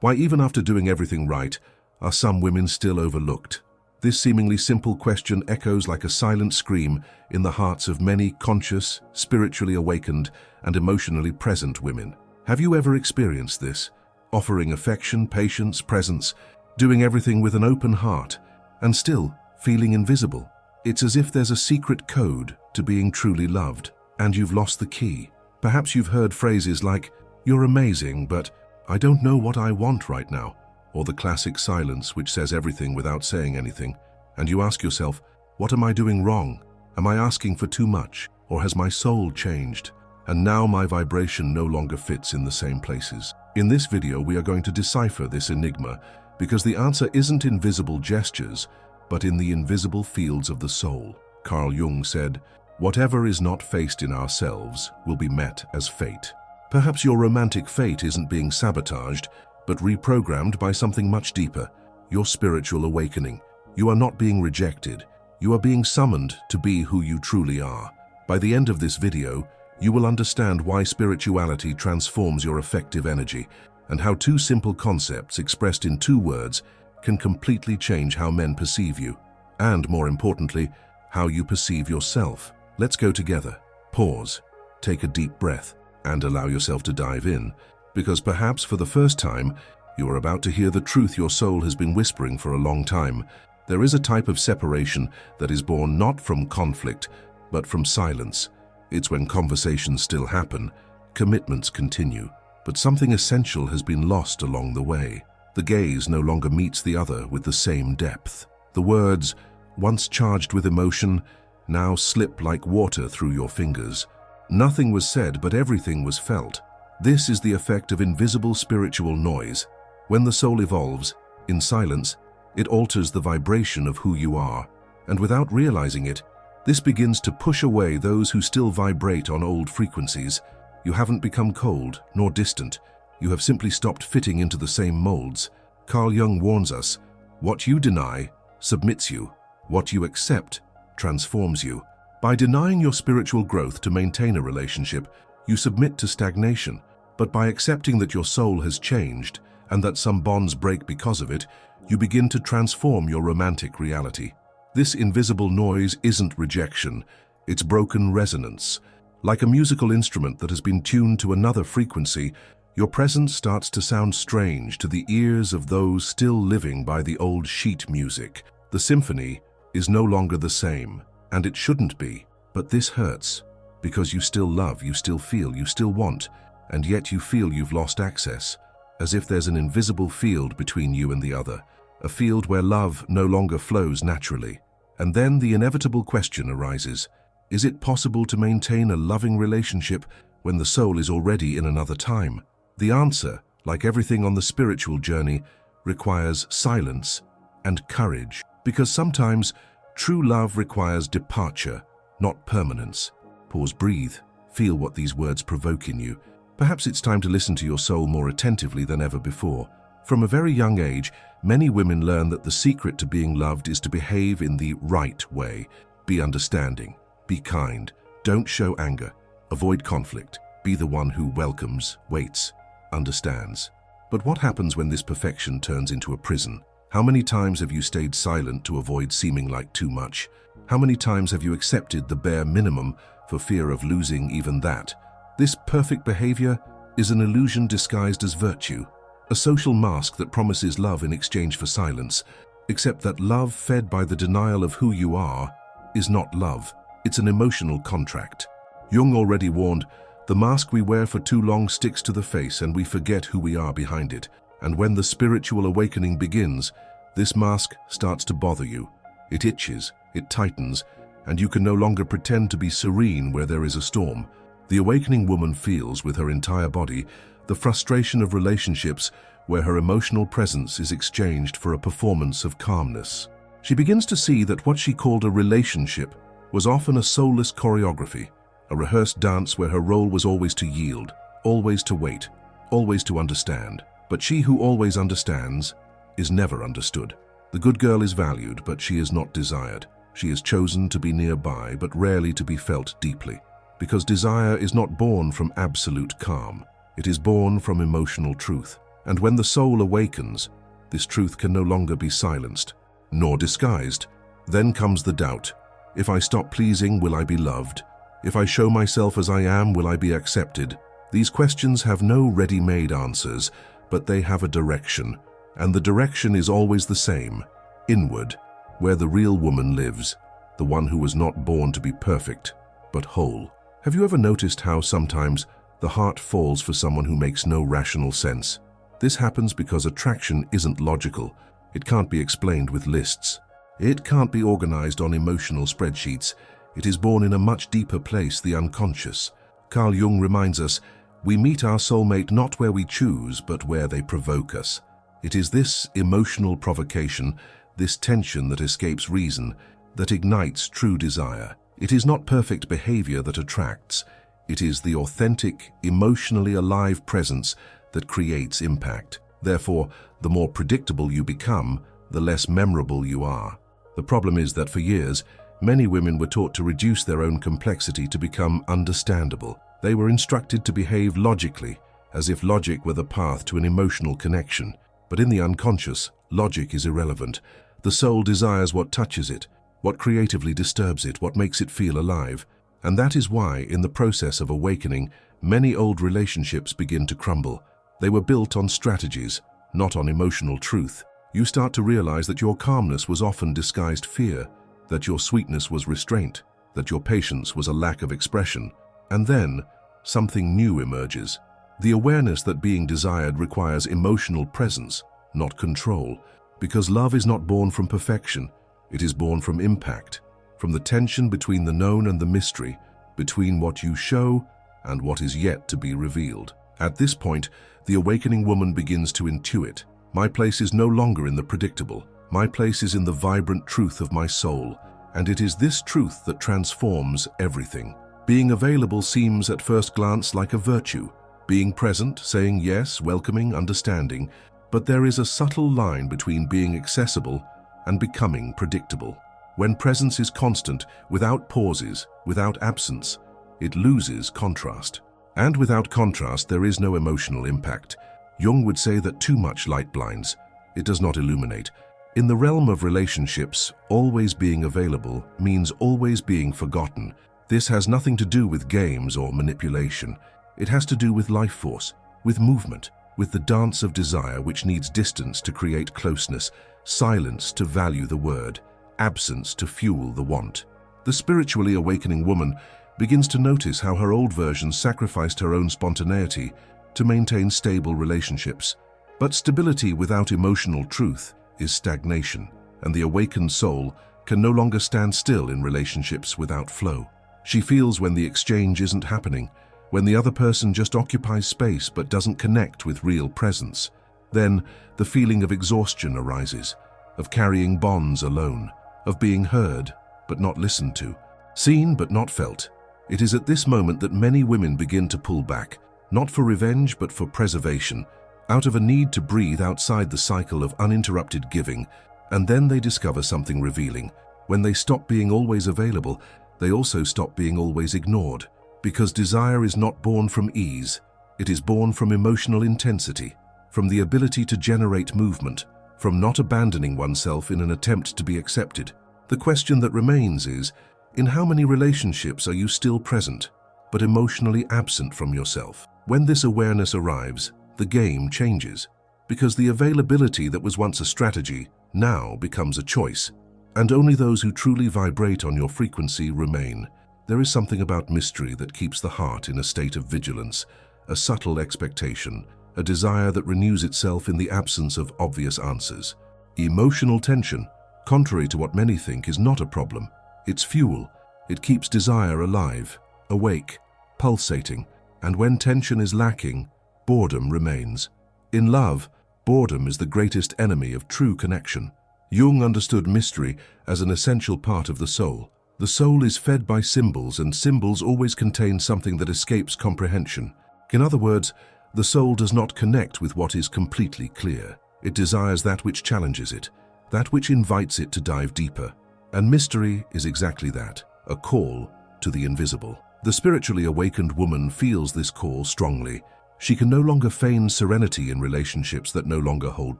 Why, even after doing everything right, are some women still overlooked? This seemingly simple question echoes like a silent scream in the hearts of many conscious, spiritually awakened, and emotionally present women. Have you ever experienced this? Offering affection, patience, presence, doing everything with an open heart, and still feeling invisible. It's as if there's a secret code to being truly loved, and you've lost the key. Perhaps you've heard phrases like, "You're amazing, but I don't know what I want right now," or the classic silence which says everything without saying anything, and you ask yourself, what am I doing wrong? Am I asking for too much, or has my soul changed? And now my vibration no longer fits in the same places. In this video, we are going to decipher this enigma, because the answer isn't in visible gestures, but in the invisible fields of the soul. Carl Jung said, "Whatever is not faced in ourselves will be met as fate." Perhaps your romantic fate isn't being sabotaged, but reprogrammed by something much deeper, your spiritual awakening. You are not being rejected. You are being summoned to be who you truly are. By the end of this video, you will understand why spirituality transforms your affective energy, and how two simple concepts expressed in two words can completely change how men perceive you, and more importantly, how you perceive yourself. Let's go together. Pause, take a deep breath, and allow yourself to dive in, because perhaps for the first time, you are about to hear the truth your soul has been whispering for a long time. There is a type of separation that is born not from conflict, but from silence. It's when conversations still happen, commitments continue, but something essential has been lost along the way. The gaze no longer meets the other with the same depth. The words, once charged with emotion, now slip like water through your fingers. Nothing was said, but everything was felt. This is the effect of invisible spiritual noise. When the soul evolves, in silence, it alters the vibration of who you are, and without realizing it, this begins to push away those who still vibrate on old frequencies. You haven't become cold nor distant. You have simply stopped fitting into the same molds. Carl Jung warns us, what you deny submits you. What you accept transforms you. By denying your spiritual growth to maintain a relationship, you submit to stagnation. But by accepting that your soul has changed and that some bonds break because of it, you begin to transform your romantic reality. This invisible noise isn't rejection, it's broken resonance. Like a musical instrument that has been tuned to another frequency, your presence starts to sound strange to the ears of those still living by the old sheet music. The symphony is no longer the same, and it shouldn't be. But this hurts, because you still love, you still feel, you still want, and yet you feel you've lost access, as if there's an invisible field between you and the other, a field where love no longer flows naturally. And then the inevitable question arises, is it possible to maintain a loving relationship when the soul is already in another time? The answer, like everything on the spiritual journey, requires silence and courage, because sometimes true love requires departure, not permanence. Pause, breathe, feel what these words provoke in you. Perhaps it's time to listen to your soul more attentively than ever before. From a very young age, many women learn that the secret to being loved is to behave in the right way. Be understanding, be kind, don't show anger, avoid conflict, be the one who welcomes, waits, understands. But what happens when this perfection turns into a prison? How many times have you stayed silent to avoid seeming like too much? How many times have you accepted the bare minimum for fear of losing even that? This perfect behavior is an illusion disguised as virtue, a social mask that promises love in exchange for silence, except that love fed by the denial of who you are is not love, it's an emotional contract. Jung already warned, the mask we wear for too long sticks to the face and we forget who we are behind it. And when the spiritual awakening begins, this mask starts to bother you. It itches, it tightens, and you can no longer pretend to be serene where there is a storm. The awakening woman feels with her entire body the frustration of relationships where her emotional presence is exchanged for a performance of calmness. She begins to see that what she called a relationship was often a soulless choreography, a rehearsed dance where her role was always to yield, always to wait, always to understand. But she who always understands is never understood. The good girl is valued, but she is not desired. She is chosen to be nearby, but rarely to be felt deeply. Because desire is not born from absolute calm. It is born from emotional truth. And when the soul awakens, this truth can no longer be silenced, nor disguised. Then comes the doubt. If I stop pleasing, will I be loved? If I show myself as I am, will I be accepted? These questions have no ready-made answers, but they have a direction. And the direction is always the same, inward, where the real woman lives, the one who was not born to be perfect, but whole. Have you ever noticed how sometimes the heart falls for someone who makes no rational sense? This happens because attraction isn't logical. It can't be explained with lists. It can't be organized on emotional spreadsheets. It is born in a much deeper place, the unconscious. Carl Jung reminds us, we meet our soulmate not where we choose, but where they provoke us. It is this emotional provocation, this tension that escapes reason, that ignites true desire. It is not perfect behavior that attracts. It is the authentic, emotionally alive presence that creates impact. Therefore, the more predictable you become, the less memorable you are. The problem is that for years, many women were taught to reduce their own complexity to become understandable. They were instructed to behave logically, as if logic were the path to an emotional connection. But in the unconscious, logic is irrelevant. The soul desires what touches it, what creatively disturbs it, what makes it feel alive. And that is why, in the process of awakening, many old relationships begin to crumble. They were built on strategies, not on emotional truth. You start to realize that your calmness was often disguised fear, that your sweetness was restraint, that your patience was a lack of expression. And then, something new emerges. The awareness that being desired requires emotional presence, not control. Because love is not born from perfection, it is born from impact, from the tension between the known and the mystery, between what you show and what is yet to be revealed. At this point, the awakening woman begins to intuit. My place is no longer in the predictable. My place is in the vibrant truth of my soul, and it is this truth that transforms everything. Being available seems at first glance like a virtue. Being present, saying yes, welcoming, understanding, but there is a subtle line between being accessible and becoming predictable. When presence is constant, without pauses, without absence, it loses contrast. And without contrast, there is no emotional impact. Jung would say that too much light blinds. It does not illuminate. In the realm of relationships, always being available means always being forgotten. This has nothing to do with games or manipulation. It has to do with life force, with movement, with the dance of desire which needs distance to create closeness, silence to value the word, absence to fuel the want. The spiritually awakening woman begins to notice how her old version sacrificed her own spontaneity to maintain stable relationships. But stability without emotional truth is stagnation, and the awakened soul can no longer stand still in relationships without flow. She feels when the exchange isn't happening, when the other person just occupies space but doesn't connect with real presence. Then the feeling of exhaustion arises, of carrying bonds alone, of being heard but not listened to, seen but not felt. It is at this moment that many women begin to pull back, not for revenge but for preservation, out of a need to breathe outside the cycle of uninterrupted giving. And then they discover something revealing. When they stop being always available, they also stop being always ignored. Because desire is not born from ease. It is born from emotional intensity, from the ability to generate movement, from not abandoning oneself in an attempt to be accepted. The question that remains is, in how many relationships are you still present, but emotionally absent from yourself? When this awareness arrives, the game changes, because the availability that was once a strategy now becomes a choice, and only those who truly vibrate on your frequency remain. There is something about mystery that keeps the heart in a state of vigilance, a subtle expectation, a desire that renews itself in the absence of obvious answers. Emotional tension, contrary to what many think, is not a problem. It's fuel. It keeps desire alive, awake, pulsating, and when tension is lacking, boredom remains. In love, boredom is the greatest enemy of true connection. Jung understood mystery as an essential part of the soul. The soul is fed by symbols, and symbols always contain something that escapes comprehension. In other words, the soul does not connect with what is completely clear. It desires that which challenges it, that which invites it to dive deeper. And mystery is exactly that, a call to the invisible. The spiritually awakened woman feels this call strongly. She can no longer feign serenity in relationships that no longer hold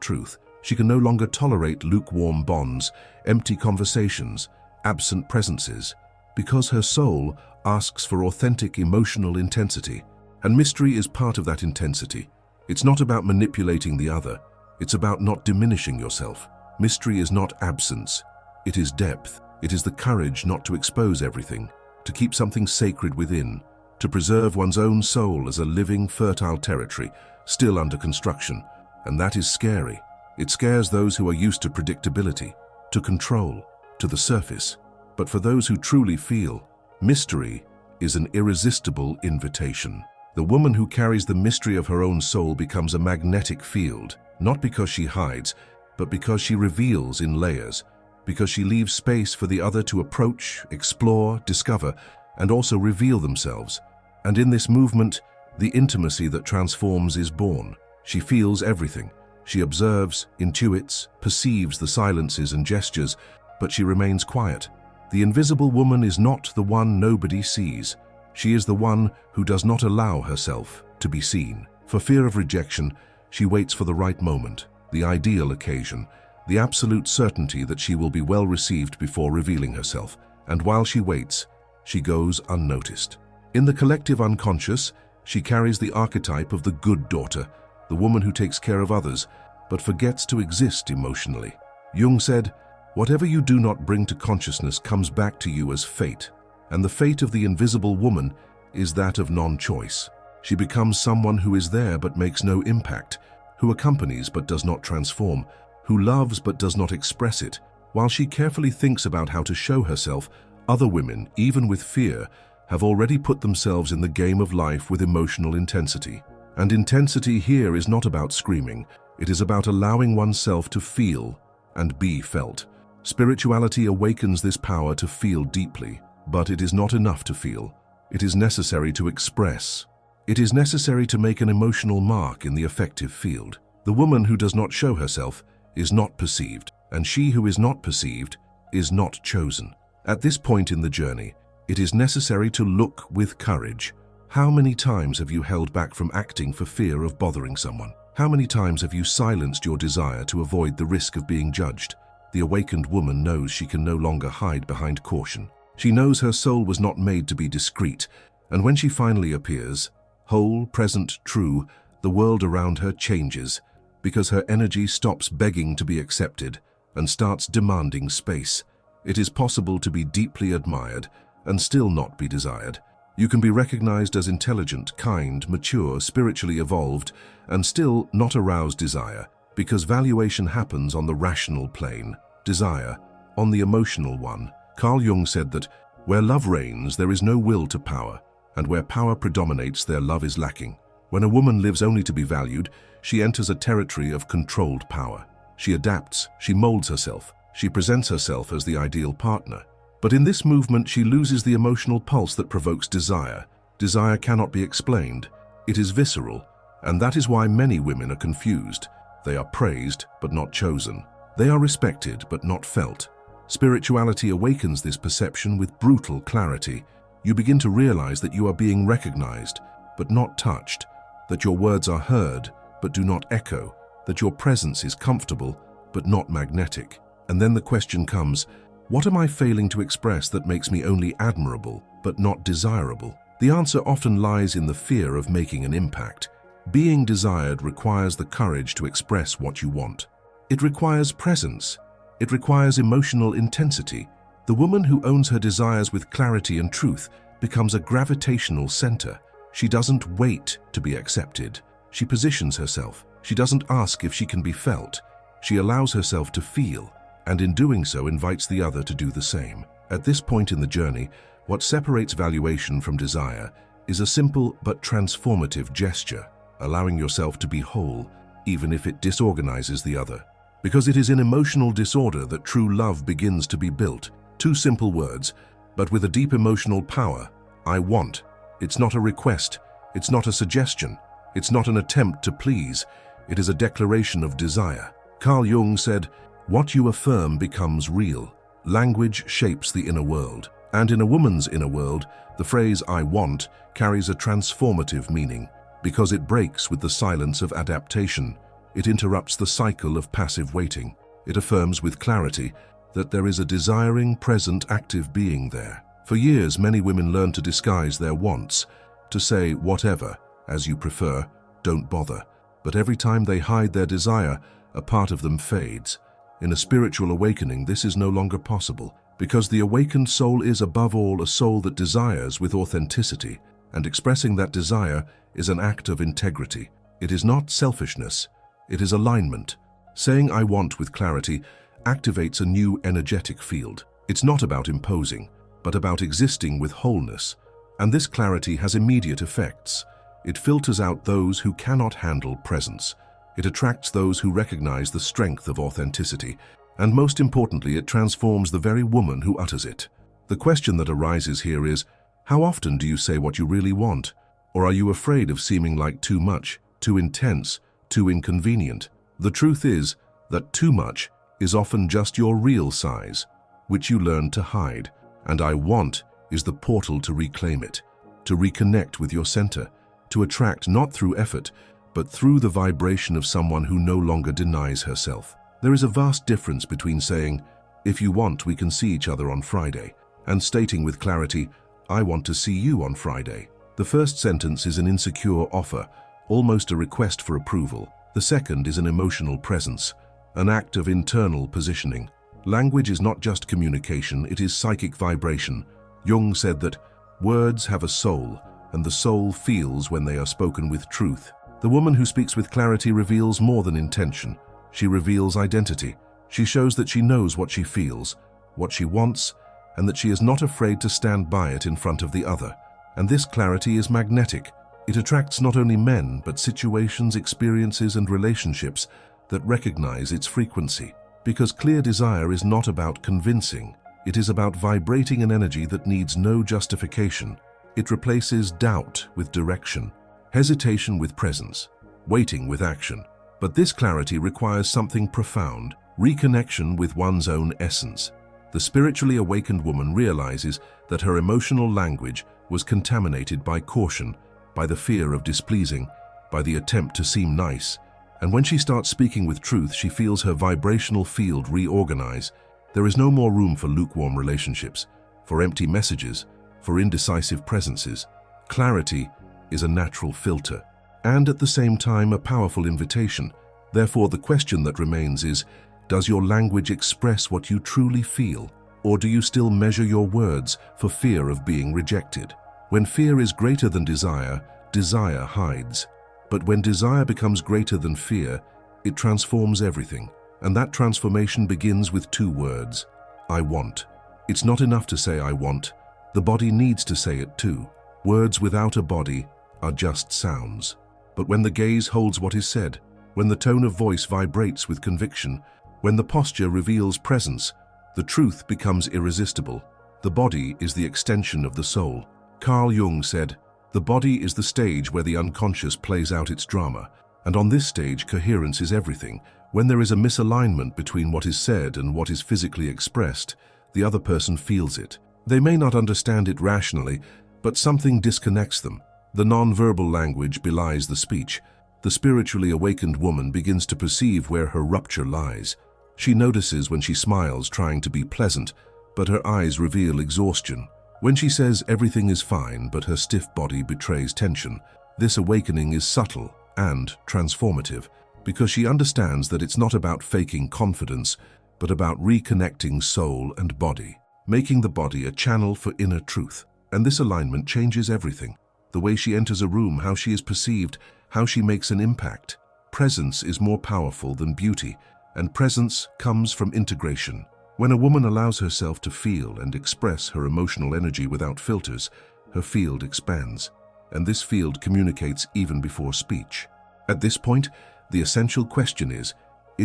truth. She can no longer tolerate lukewarm bonds, empty conversations, absent presences, because her soul asks for authentic emotional intensity. And mystery is part of that intensity. It's not about manipulating the other. It's about not diminishing yourself. Mystery is not absence. It is depth. It is the courage not to expose everything, to keep something sacred within, to preserve one's own soul as a living, fertile territory, still under construction. And that is scary. It scares those who are used to predictability, to control, to the surface. But for those who truly feel, mystery is an irresistible invitation. The woman who carries the mystery of her own soul becomes a magnetic field, not because she hides, but because she reveals in layers, because she leaves space for the other to approach, explore, discover, and also reveal themselves. And in this movement, the intimacy that transforms is born. She feels everything. She observes, intuits, perceives the silences and gestures, but she remains quiet. The invisible woman is not the one nobody sees. She is the one who does not allow herself to be seen. For fear of rejection, she waits for the right moment, the ideal occasion, the absolute certainty that she will be well received before revealing herself. And while she waits, she goes unnoticed. In the collective unconscious, she carries the archetype of the good daughter, the woman who takes care of others, but forgets to exist emotionally. Jung said, "Whatever you do not bring to consciousness comes back to you as fate." And the fate of the invisible woman is that of non-choice. She becomes someone who is there but makes no impact, who accompanies but does not transform, who loves but does not express it. While she carefully thinks about how to show herself, other women, even with fear, have already put themselves in the game of life with emotional intensity. And intensity here is not about screaming. It is about allowing oneself to feel and be felt. Spirituality awakens this power to feel deeply. But it is not enough to feel. It is necessary to express. It is necessary to make an emotional mark in the affective field. The woman who does not show herself is not perceived, and she who is not perceived is not chosen. At this point in the journey, it is necessary to look with courage. How many times have you held back from acting for fear of bothering someone? How many times have you silenced your desire to avoid the risk of being judged? The awakened woman knows she can no longer hide behind caution. She knows her soul was not made to be discreet, and when she finally appears, whole, present, true, the world around her changes, because her energy stops begging to be accepted and starts demanding space. It is possible to be deeply admired and still not be desired. You can be recognized as intelligent, kind, mature, spiritually evolved, and still not arouse desire, because valuation happens on the rational plane, desire on the emotional one. Carl Jung said that where love reigns, there is no will to power, and where power predominates, there love is lacking. When a woman lives only to be valued, she enters a territory of controlled power. She adapts, she molds herself, she presents herself as the ideal partner. But in this movement, she loses the emotional pulse that provokes desire. Desire cannot be explained. It is visceral, and that is why many women are confused. They are praised, but not chosen. They are respected, but not felt. Spirituality awakens this perception with brutal clarity. You begin to realize that you are being recognized, but not touched, that your words are heard, but do not echo, that your presence is comfortable, but not magnetic. And then the question comes, what am I failing to express that makes me only admirable, but not desirable? The answer often lies in the fear of making an impact. Being desired requires the courage to express what you want. It requires presence. It requires emotional intensity. The woman who owns her desires with clarity and truth becomes a gravitational center. She doesn't wait to be accepted. She positions herself. She doesn't ask if she can be felt. She allows herself to feel, and in doing so invites the other to do the same. At this point in the journey, what separates valuation from desire is a simple but transformative gesture, allowing yourself to be whole, even if it disorganizes the other. Because it is in emotional disorder that true love begins to be built. Two simple words, but with a deep emotional power. I want. It's not a request. It's not a suggestion. It's not an attempt to please. It is a declaration of desire. Carl Jung said, "What you affirm becomes real. Language shapes the inner world." And in a woman's inner world, the phrase "I want" carries a transformative meaning. because it breaks with the silence of adaptation. It interrupts the cycle of passive waiting. It affirms with clarity that there is a desiring, present, active being there. For years, many women learn to disguise their wants, to say whatever, as you prefer, don't bother. But every time they hide their desire, a part of them fades. In a spiritual awakening, this is no longer possible, because the awakened soul is above all a soul that desires with authenticity, and expressing that desire is an act of integrity. It is not selfishness, it is alignment. Saying I want with clarity activates a new energetic field. It's not about imposing, but about existing with wholeness. And this clarity has immediate effects. It filters out those who cannot handle presence. It attracts those who recognize the strength of authenticity. And most importantly, it transforms the very woman who utters it. The question that arises here is, how often do you say what you really want? Or are you afraid of seeming like too much, too intense, too inconvenient? The truth is that too much is often just your real size, which you learn to hide. And I want is the portal to reclaim it, to reconnect with your center, to attract not through effort, but through the vibration of someone who no longer denies herself. There is a vast difference between saying, if you want, we can see each other on Friday, and stating with clarity, I want to see you on Friday. The first sentence is an insecure offer, almost a request for approval. The second is an emotional presence, an act of internal positioning. Language is not just communication, it is psychic vibration. Jung said that words have a soul, and the soul feels when they are spoken with truth. The woman who speaks with clarity reveals more than intention. She reveals identity. She shows that she knows what she feels, what she wants, and that she is not afraid to stand by it in front of the other. And this clarity is magnetic. It attracts not only men, but situations, experiences, and relationships that recognize its frequency. Because clear desire is not about convincing. It is about vibrating an energy that needs no justification. It replaces doubt with direction, hesitation with presence, waiting with action. But this clarity requires something profound, reconnection with one's own essence. The spiritually awakened woman realizes that her emotional language was contaminated by caution, by the fear of displeasing, by the attempt to seem nice. And when she starts speaking with truth, she feels her vibrational field reorganize. There is no more room for lukewarm relationships, for empty messages, for indecisive presences. Clarity is a natural filter, and at the same time a powerful invitation. Therefore, the question that remains is, does your language express what you truly feel, or do you still measure your words for fear of being rejected? When fear is greater than desire, desire hides. But when desire becomes greater than fear, it transforms everything. And that transformation begins with two words, I want. It's not enough to say I want. The body needs to say it too. Words without a body are just sounds. But when the gaze holds what is said, when the tone of voice vibrates with conviction, when the posture reveals presence, the truth becomes irresistible. The body is the extension of the soul. Carl Jung said, the body is the stage where the unconscious plays out its drama, and on this stage coherence is everything. When there is a misalignment between what is said and what is physically expressed, the other person feels it. They may not understand it rationally, but something disconnects them. The non-verbal language belies the speech. The spiritually awakened woman begins to perceive where her rupture lies. She notices when she smiles, trying to be pleasant, but her eyes reveal exhaustion. When she says everything is fine, but her stiff body betrays tension. This awakening is subtle and transformative, because she understands that it's not about faking confidence, but about reconnecting soul and body, making the body a channel for inner truth. And this alignment changes everything. The way she enters a room, how she is perceived, how she makes an impact. Presence is more powerful than beauty, and presence comes from integration. When a woman allows herself to feel and express her emotional energy without filters, her field expands, and this field communicates even before speech. At this point, the essential question is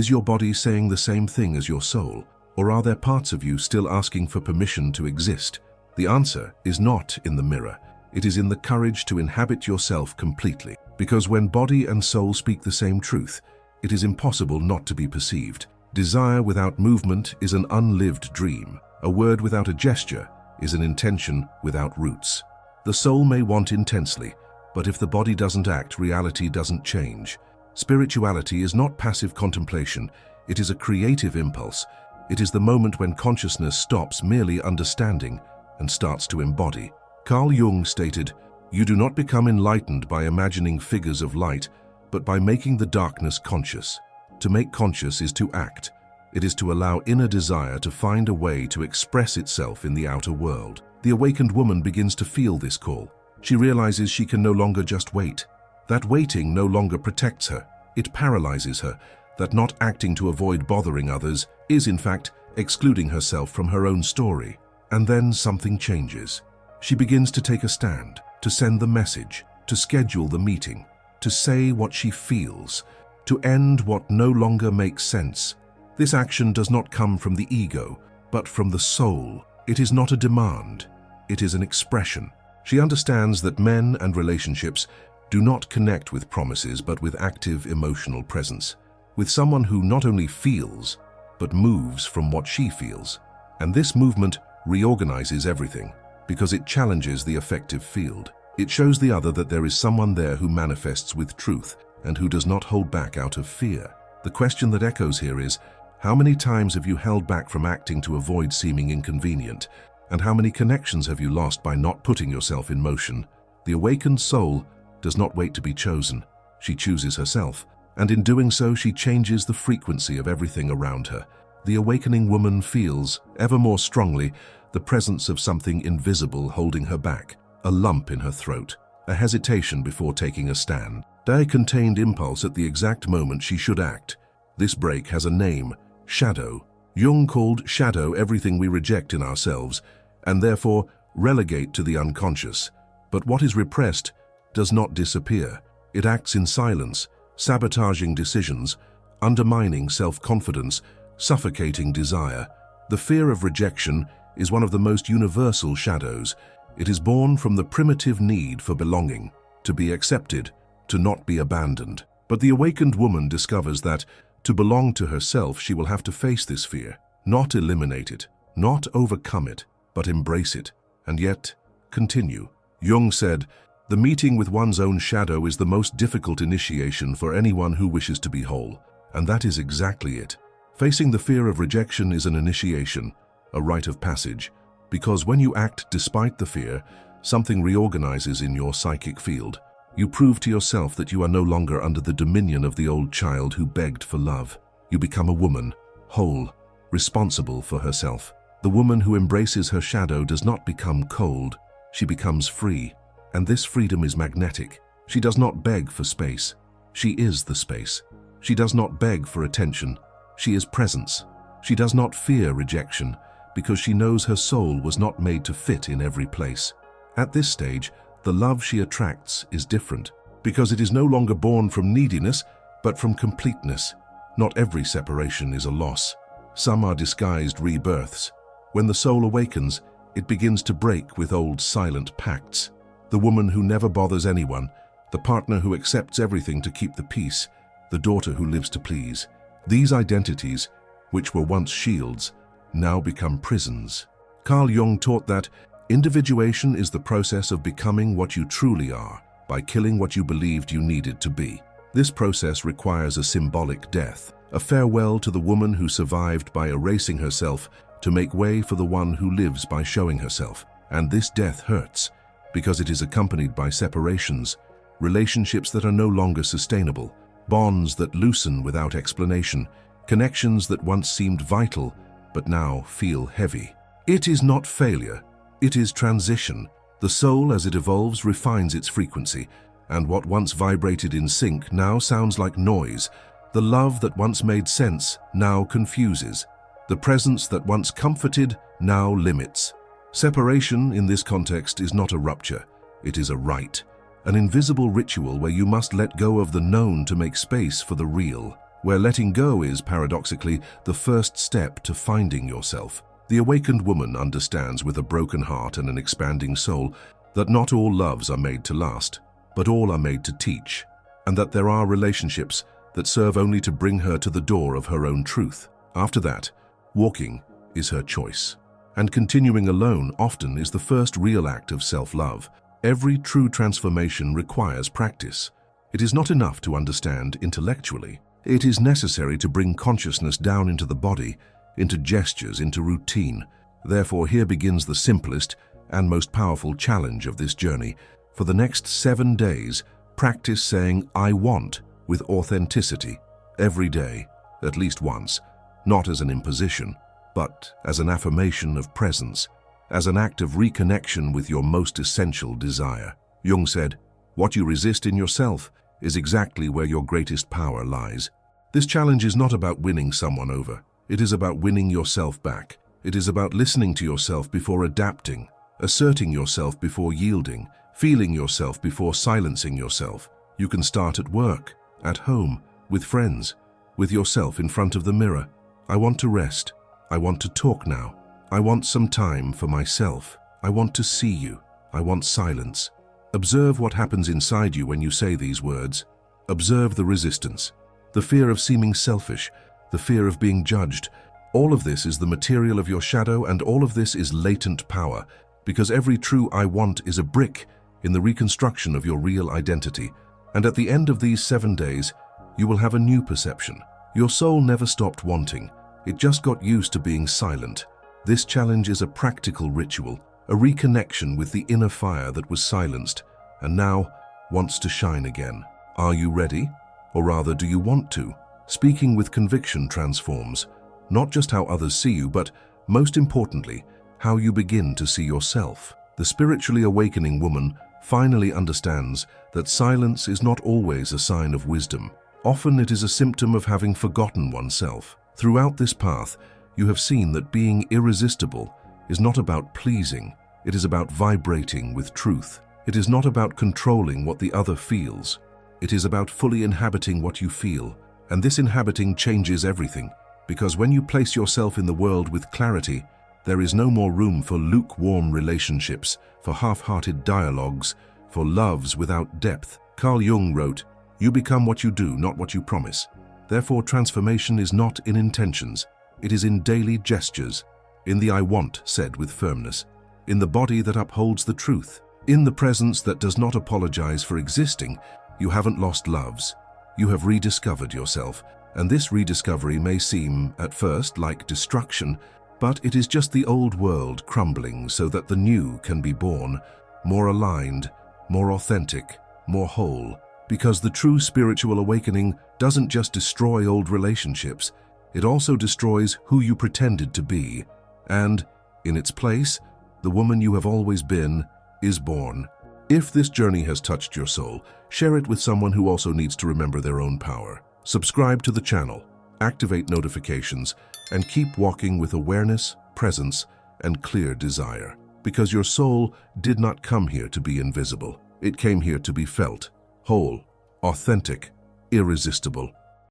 your body saying the same thing as your soul, or are there parts of you still asking for permission to exist? The answer is not in the mirror. It is in the courage to inhabit yourself completely, because when body and soul speak the same truth, it is impossible not to be perceived. Desire without movement is an unlived dream. A word without a gesture is an intention without roots. The soul may want intensely, But if the body doesn't act, reality doesn't change. Spirituality is not passive contemplation, it is a creative impulse. It is the moment when consciousness stops merely understanding and starts to embody. Carl Jung stated, "You do not become enlightened by imagining figures of light, but by making the darkness conscious." To make conscious is to act. It is to allow inner desire to find a way to express itself in the outer world. The awakened woman begins to feel this call. She realizes she can no longer just wait. That waiting no longer protects her. It paralyzes her. That not acting to avoid bothering others is, in fact, excluding herself from her own story. And then something changes. She begins to take a stand, to send the message, to schedule the meeting, to say what she feels, to end what no longer makes sense. This action does not come from the ego, but from the soul. It is not a demand. It is an expression. She understands that men and relationships do not connect with promises, but with active emotional presence, with someone who not only feels, but moves from what she feels. And this movement reorganizes everything, because it challenges the affective field. It shows the other that there is someone there who manifests with truth and who does not hold back out of fear. The question that echoes here is, how many times have you held back from acting to avoid seeming inconvenient? And how many connections have you lost by not putting yourself in motion? The awakened soul does not wait to be chosen. She chooses herself, and in doing so she changes the frequency of everything around her. The awakening woman feels, ever more strongly, the presence of something invisible holding her back, a lump in her throat, a hesitation before taking a stand, a contained impulse at the exact moment she should act. This break has a name, shadow. Jung called shadow everything we reject in ourselves, and therefore relegate to the unconscious. But what is repressed does not disappear. It acts in silence, sabotaging decisions, undermining self-confidence, suffocating desire. The fear of rejection is one of the most universal shadows. It is born from the primitive need for belonging, to be accepted, to not be abandoned. But the awakened woman discovers that, to belong to herself, she will have to face this fear, not eliminate it, not overcome it, but embrace it, and yet continue. Jung said, "The meeting with one's own shadow is the most difficult initiation for anyone who wishes to be whole." And that is exactly it. Facing the fear of rejection is an initiation, a rite of passage, because when you act despite the fear, something reorganizes in your psychic field. You prove to yourself that you are no longer under the dominion of the old child who begged for love. You become a woman, whole, responsible for herself. The woman who embraces her shadow does not become cold, she becomes free. And this freedom is magnetic. She does not beg for space. She is the space. She does not beg for attention. She is presence. She does not fear rejection, because she knows her soul was not made to fit in every place. At this stage, the love she attracts is different, because it is no longer born from neediness, but from completeness. Not every separation is a loss. Some are disguised rebirths. When the soul awakens, it begins to break with old silent pacts. The woman who never bothers anyone, the partner who accepts everything to keep the peace, the daughter who lives to please. These identities, which were once shields, now become prisons. Carl Jung taught that individuation is the process of becoming what you truly are, by killing what you believed you needed to be. This process requires a symbolic death, a farewell to the woman who survived by erasing herself to make way for the one who lives by showing herself. And this death hurts, because it is accompanied by separations, relationships that are no longer sustainable, bonds that loosen without explanation, connections that once seemed vital but now feel heavy. It is not failure, it is transition. The soul, as it evolves, refines its frequency, and what once vibrated in sync now sounds like noise. The love that once made sense now confuses. The presence that once comforted now limits. Separation, in this context, is not a rupture. It is a rite, an invisible ritual where you must let go of the known to make space for the real, where letting go is, paradoxically, the first step to finding yourself. The awakened woman understands with a broken heart and an expanding soul that not all loves are made to last, but all are made to teach, and that there are relationships that serve only to bring her to the door of her own truth. After that, walking is her choice. And continuing alone often is the first real act of self-love. Every true transformation requires practice. It is not enough to understand intellectually. It is necessary to bring consciousness down into the body, into gestures, into routine. Therefore, here begins the simplest and most powerful challenge of this journey. For the next 7 days, practice saying, "I want," with authenticity, every day, at least once, not as an imposition, but as an affirmation of presence, as an act of reconnection with your most essential desire. Jung said, "What you resist in yourself is exactly where your greatest power lies." This challenge is not about winning someone over. It is about winning yourself back. It is about listening to yourself before adapting, asserting yourself before yielding, feeling yourself before silencing yourself. You can start at work, at home, with friends, with yourself in front of the mirror. I want to rest. I want to talk now. I want some time for myself. I want to see you. I want silence. Observe what happens inside you when you say these words. Observe the resistance, the fear of seeming selfish, the fear of being judged. All of this is the material of your shadow, and all of this is latent power, because every true "I want" is a brick in the reconstruction of your real identity. And at the end of these 7 days, you will have a new perception. Your soul never stopped wanting. It just got used to being silent. This challenge is a practical ritual, a reconnection with the inner fire that was silenced and now wants to shine again. Are you ready? Or rather, do you want to? Speaking with conviction transforms, not just how others see you, but, most importantly, how you begin to see yourself. The spiritually awakening woman finally understands that silence is not always a sign of wisdom. Often it is a symptom of having forgotten oneself. Throughout this path, you have seen that being irresistible is not about pleasing. It is about vibrating with truth. It is not about controlling what the other feels. It is about fully inhabiting what you feel. And this inhabiting changes everything, because when you place yourself in the world with clarity, there is no more room for lukewarm relationships, for half-hearted dialogues, for loves without depth. Carl Jung wrote, "You become what you do, not what you promise." Therefore, transformation is not in intentions. It is in daily gestures, in the "I want" said with firmness, in the body that upholds the truth, in the presence that does not apologize for existing. You haven't lost loves. You have rediscovered yourself, and this rediscovery may seem, at first, like destruction, but it is just the old world crumbling so that the new can be born, more aligned, more authentic, more whole. Because the true spiritual awakening doesn't just destroy old relationships, it also destroys who you pretended to be. And, in its place, the woman you have always been is born. If this journey has touched your soul, share it with someone who also needs to remember their own power. Subscribe to the channel, activate notifications, and keep walking with awareness, presence, and clear desire. Because your soul did not come here to be invisible. It came here to be felt, whole, authentic, irresistible.